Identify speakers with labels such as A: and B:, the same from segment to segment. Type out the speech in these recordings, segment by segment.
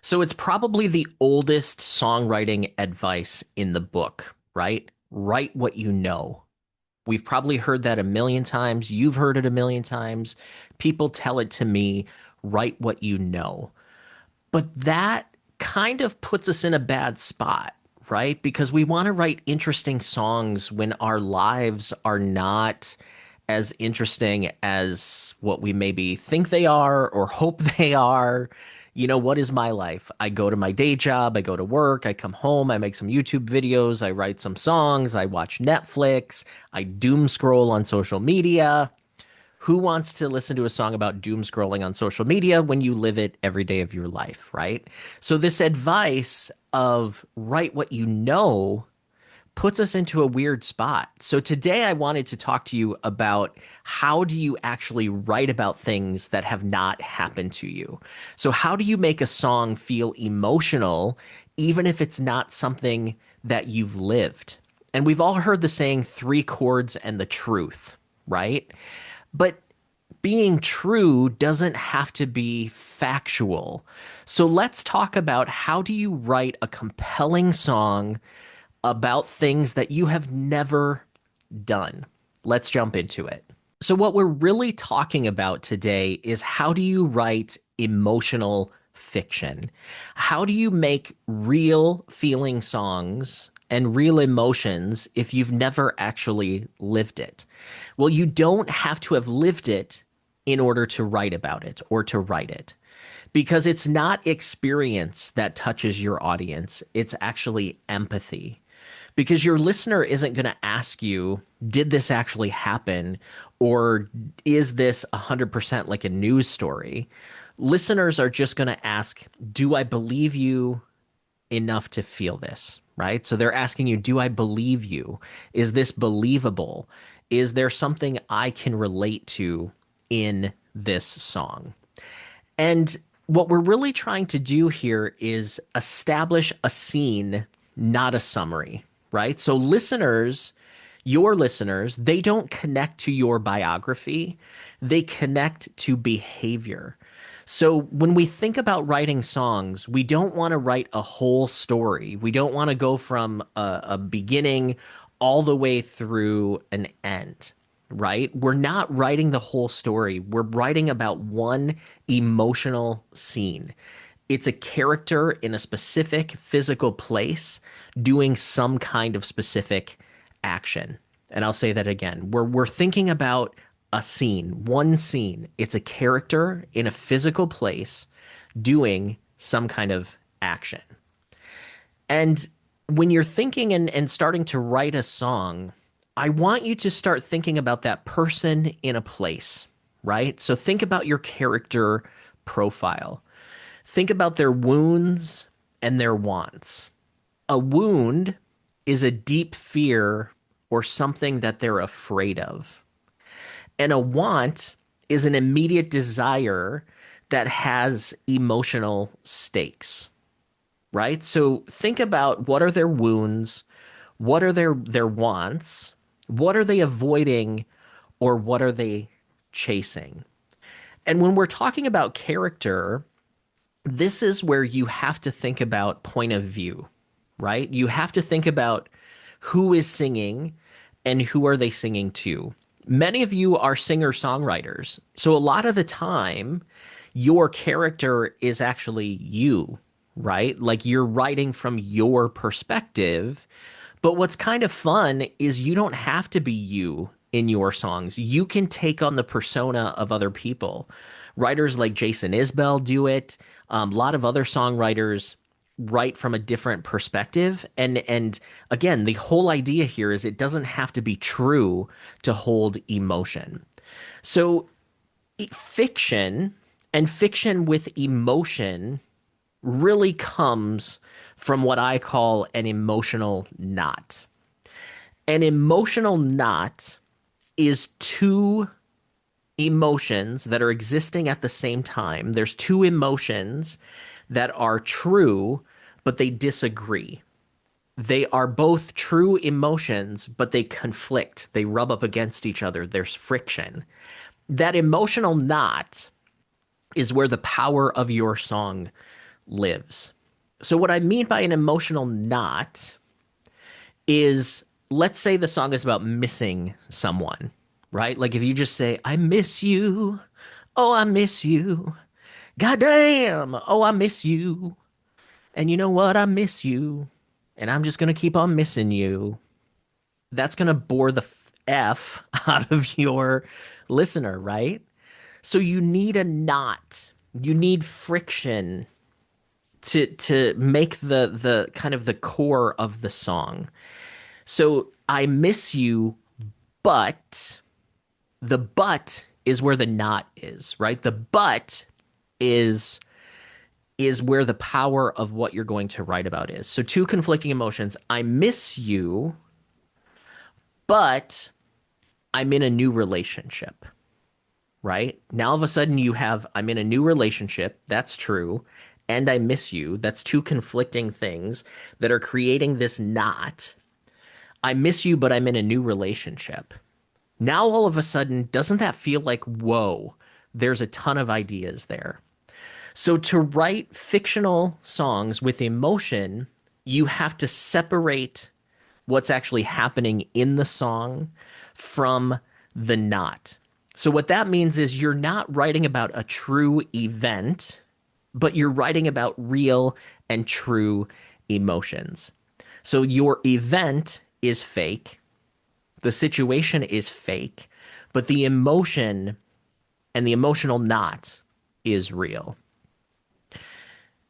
A: So it's probably the oldest songwriting advice in the book, right? Write what you know. We've probably heard that a million times. You've heard it a million times. People tell it to me, write what you know. But that kind of puts us in a bad spot, right? Because we want to write interesting songs when our lives are not as interesting as what we maybe think they are or hope they are. What is my life? I go to my day job, I go to work, I come home, I make some YouTube videos, I write some songs, I watch Netflix, I doom scroll on social media. Who wants to listen to a song about doom scrolling on social media when you live it every day of your life, right? So, this advice of write what you know puts us into a weird spot. So, today I wanted to talk to you about how do you actually write about things that have not happened to you? So, how do you make a song feel emotional, even if it's not something that you've lived? And we've all heard the saying, three chords and the truth, right? But being true doesn't have to be factual. So let's talk about how do you write a compelling song about things that you have never done. Let's jump into it. So, what we're really talking about today is how do you write emotional fiction? How do you make real feeling songs and real emotions if you've never actually lived it? Well, you don't have to have lived it in order to write about it or to write it because it's not experience that touches your audience, it's actually empathy because your listener isn't going to ask you, did this actually happen? Or is this 100% like a news story? Listeners are just going to ask, do I believe you enough to feel this? Right? So they're asking you, do I believe you? Is this believable? Is there something I can relate to in this song? And what we're really trying to do here is establish a scene, not a summary, right? So listeners, your listeners, they don't connect to your biography, they connect to behavior. So when we think about writing songs, we don't want to write a whole story. We don't want to go from a beginning all the way through an end, right? We're not writing the whole story. We're writing about one emotional scene. It's a character in a specific physical place doing some kind of specific action. And I'll say that again. We're thinking about a scene, one scene. It's a character in a physical place doing some kind of action. And when you're thinking and starting to write a song, I want you to start thinking about that person in a place, right? So think about your character profile. Think about their wounds and their wants. A wound is a deep fear or something that they're afraid of. And a want is an immediate desire that has emotional stakes, right? So think about what are their wounds, what are their wants, what are they avoiding, or what are they chasing? And when we're talking about character, this is where you have to think about point of view, right? You have to think about who is singing and who are they singing to. Many of you are singer-songwriters. So a lot of the time, your character is actually you, right? Like you're writing from your perspective. But what's kind of fun is you don't have to be you in your songs. You can take on the persona of other people. Writers like Jason Isbell do it. A lot of other songwriters write from a different perspective. And again, the whole idea here is it doesn't have to be true to hold emotion. So fiction and fiction with emotion really comes from what I call an emotional knot. An emotional knot is two emotions that are existing at the same time. There's two emotions that are true, but they disagree. They are both true emotions, but they conflict. They rub up against each other. There's friction. That emotional knot is where the power of your song lives. So, what I mean by an emotional knot is, let's say the song is about missing someone, right? Like if you just say, I miss you. Oh, I miss you. Goddamn. Oh, I miss you. And you know what? I miss you. And I'm just going to keep on missing you. That's going to bore the F out of your listener, right? So you need a knot. You need friction to make the kind of the core of the song. So I miss you, but the but is where the knot is, right? The but is is where the power of what you're going to write about is. So two conflicting emotions. I miss you, but I'm in a new relationship, right? Now all of a sudden you have I'm in a new relationship. That's true. And I miss you. That's two conflicting things that are creating this knot. I miss you, but I'm in a new relationship. Now all of a sudden, doesn't that feel like, whoa, there's a ton of ideas there? So to write fictional songs with emotion, you have to separate what's actually happening in the song from the knot. So what that means is you're not writing about a true event, but you're writing about real and true emotions. So your event is fake, the situation is fake, but the emotion and the emotional knot is real.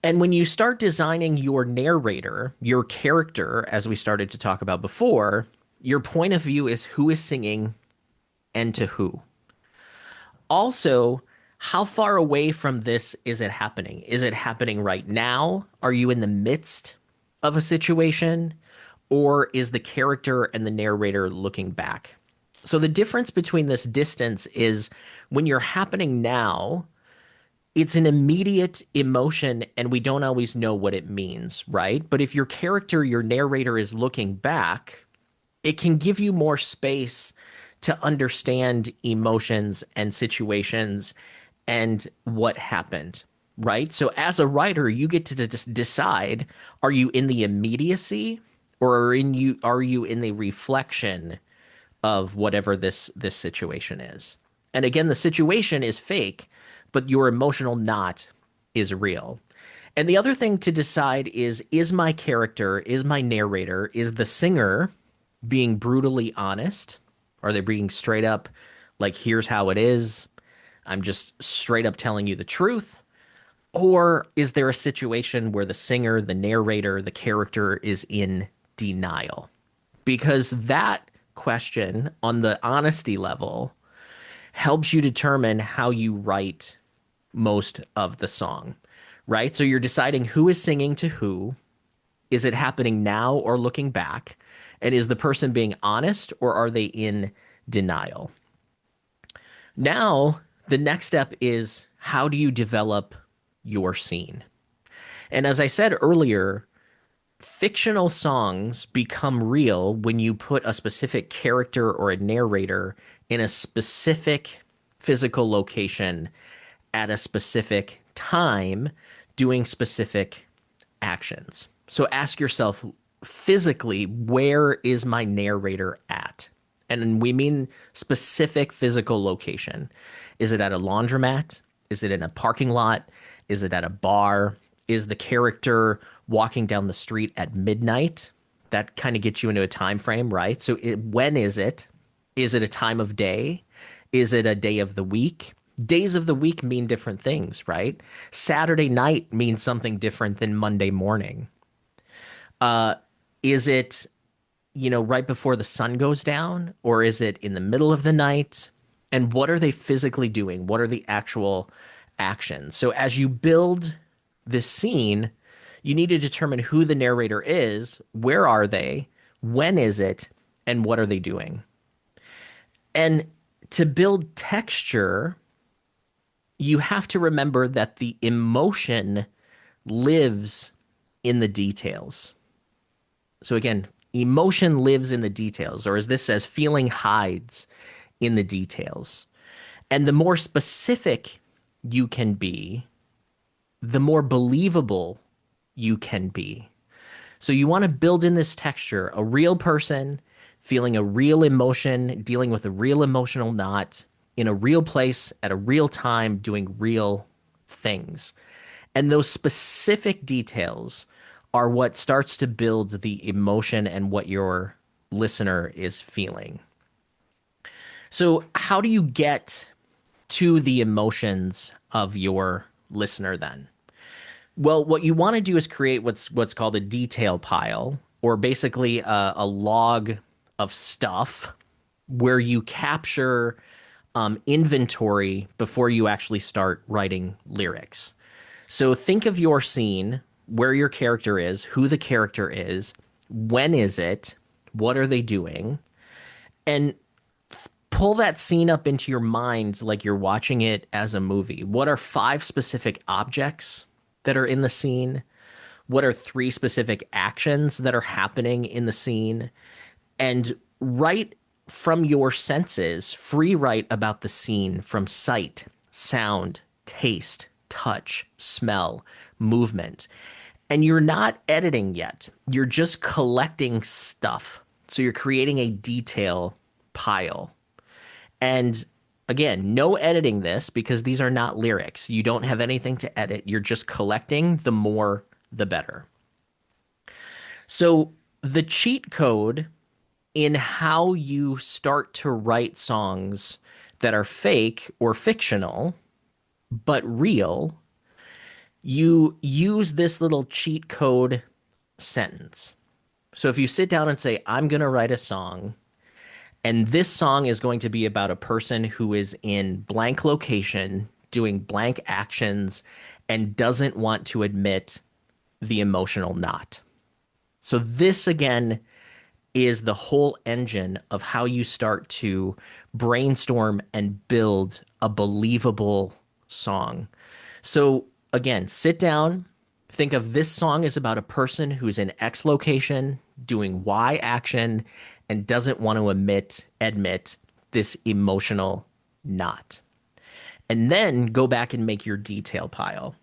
A: And when you start designing your narrator, your character, as we started to talk about before, your point of view is who is singing and to who. Also, how far away from this is it happening? Is it happening right now? Are you in the midst of a situation? Or is the character and the narrator looking back? So the difference between this distance is when you're happening now, it's an immediate emotion and we don't always know what it means, right? But if your character, your narrator is looking back, it can give you more space to understand emotions and situations and what happened, right? So as a writer, you get to decide, are you in the immediacy or are you in the reflection of whatever this situation is? And again, the situation is fake, but your emotional knot is real. And the other thing to decide is my character, is my narrator, is the singer being brutally honest? Are they being straight up like, here's how it is? I'm just straight up telling you the truth? Or is there a situation where the singer, the narrator, the character is in denial? Because that question on the honesty level helps you determine how you write most of the song, right? So you're deciding who is singing to who. Is it happening now or looking back? And is the person being honest or are they in denial? Now, the next step is how do you develop your scene? And as I said earlier, fictional songs become real when you put a specific character or a narrator in a specific physical location at a specific time doing specific actions. So ask yourself physically, where is my narrator at? And we mean specific physical location. Is it at a laundromat? Is it in a parking lot? Is it at a bar? Is the character walking down the street at midnight? That kind of gets you into a time frame, right? So when is it? Is it a time of day? Is it a day of the week? Days of the week mean different things, right? Saturday night means something different than Monday morning. Is it, right before the sun goes down, or is it in the middle of the night? And what are they physically doing? What are the actual actions? So as you build this scene, you need to determine who the narrator is, where are they, when is it, and what are they doing? And to build texture, you have to remember that the emotion lives in the details. So again, emotion lives in the details, or as this says, feeling hides in the details. And the more specific you can be, the more believable you can be. So you want to build in this texture, a real person feeling a real emotion, dealing with a real emotional knot in a real place at a real time, doing real things. And those specific details are what starts to build the emotion and what your listener is feeling. So, how do you get to the emotions of your listener then? Well, what you want to do is create what's called a detail pile, or basically a log of stuff where you capture inventory before you actually start writing lyrics. So think of your scene, where your character is, who the character is, when is it, what are they doing, and pull that scene up into your mind like you're watching it as a movie. What are five specific objects that are in the scene? What are three specific actions that are happening in the scene? And write from your senses, free write about the scene from sight, sound, taste, touch, smell, movement. And you're not editing yet. You're just collecting stuff. So you're creating a detail pile. And again, no editing this because these are not lyrics. You don't have anything to edit. You're just collecting, the more, the better. So the cheat code in how you start to write songs that are fake or fictional, but real, you use this little cheat code sentence. So if you sit down and say, I'm going to write a song, and this song is going to be about a person who is in blank location, doing blank actions, and doesn't want to admit the emotional knot. So this again is the whole engine of how you start to brainstorm and build a believable song. So again, sit down, think of this song as about a person who's in X location doing Y action and doesn't want to admit this emotional knot. And then go back and make your detail pile.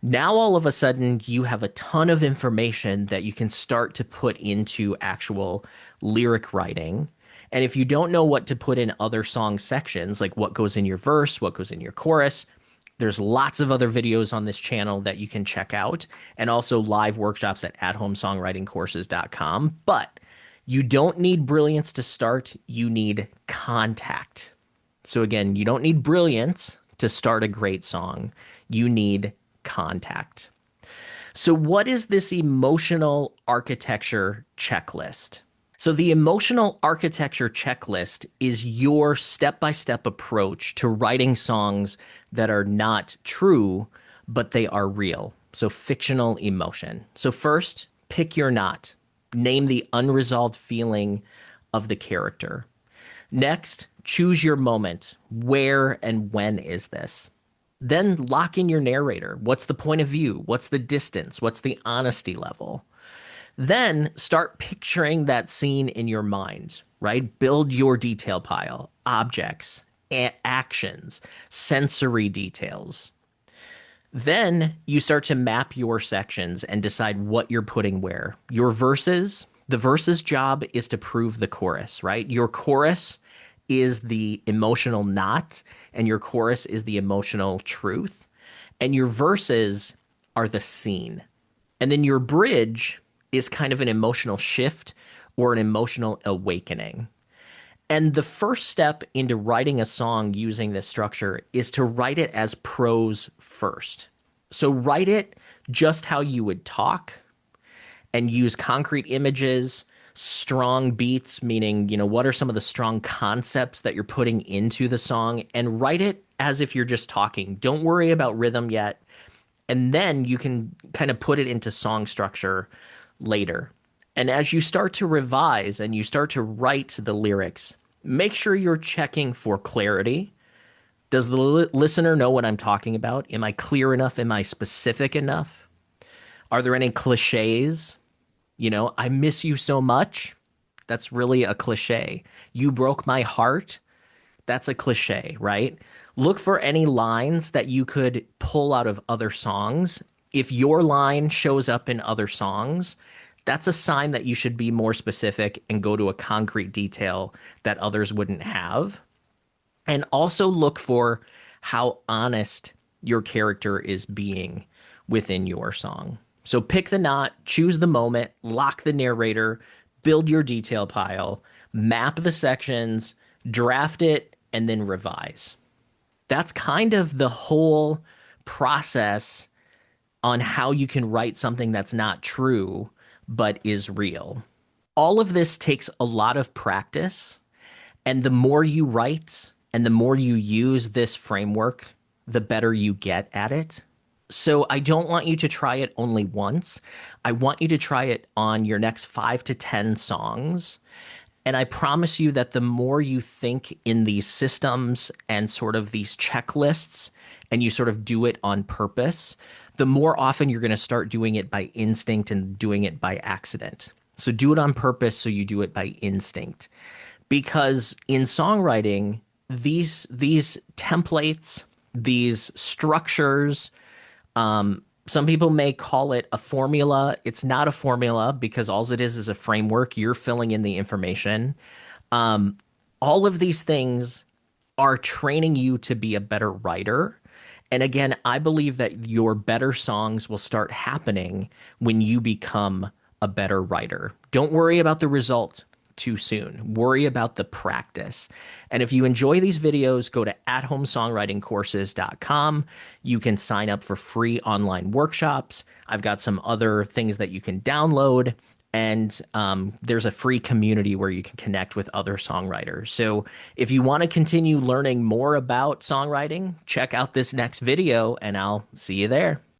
A: Now, all of a sudden, you have a ton of information that you can start to put into actual lyric writing. And if you don't know what to put in other song sections, like what goes in your verse, what goes in your chorus, there's lots of other videos on this channel that you can check out, and also live workshops at athomesongwritingcourses.com. But you don't need brilliance to start, you need contact. So, again, you don't need brilliance to start a great song, you need contact. So, what is this emotional architecture checklist? So, the emotional architecture checklist is your step by step approach to writing songs that are not true, but they are real. So, fictional emotion. So, first, pick your knot, name the unresolved feeling of the character. Next, choose your moment. Where and when is this? Then lock in your narrator. What's the point of view? What's the distance? What's the honesty level? Then start picturing that scene in your mind, right? Build your detail pile, objects, actions, sensory details. Then you start to map your sections and decide what you're putting where. Your verses, the verses job is to prove the chorus, right? Your chorus is the emotional knot, and your chorus is the emotional truth. And your verses are the scene. And then your bridge is kind of an emotional shift or an emotional awakening. And the first step into writing a song using this structure is to write it as prose first. So write it just how you would talk and use concrete images, strong beats, meaning, what are some of the strong concepts that you're putting into the song, and write it as if you're just talking. Don't worry about rhythm yet. And then you can kind of put it into song structure later. And as you start to revise and you start to write the lyrics, make sure you're checking for clarity. Does the listener know what I'm talking about? Am I clear enough? Am I specific enough? Are there any cliches? I miss you so much. That's really a cliche. You broke my heart. That's a cliche, right? Look for any lines that you could pull out of other songs. If your line shows up in other songs, that's a sign that you should be more specific and go to a concrete detail that others wouldn't have. And also look for how honest your character is being within your song. So pick the knot, choose the moment, lock the narrator, build your detail pile, map the sections, draft it, and then revise. That's kind of the whole process on how you can write something that's not true, but is real. All of this takes a lot of practice. And the more you write and the more you use this framework, the better you get at it. So I don't want you to try it only once. I want you to try it on your next 5 to 10 songs. And I promise you that the more you think in these systems and sort of these checklists, and you sort of do it on purpose, the more often you're going to start doing it by instinct and doing it by accident. So do it on purpose so you do it by instinct. Because in songwriting, these templates, these structures, some people may call it a formula. It's not a formula because all it is a framework. You're filling in the information. Um, all of these things are training you to be a better writer. And again, I believe that your better songs will start happening when you become a better writer. Don't worry about the result too soon. Worry about the practice. And if you enjoy these videos, go to athomesongwritingcourses.com. You can sign up for free online workshops. I've got some other things that you can download. And there's a free community where you can connect with other songwriters. So if you want to continue learning more about songwriting, check out this next video and I'll see you there.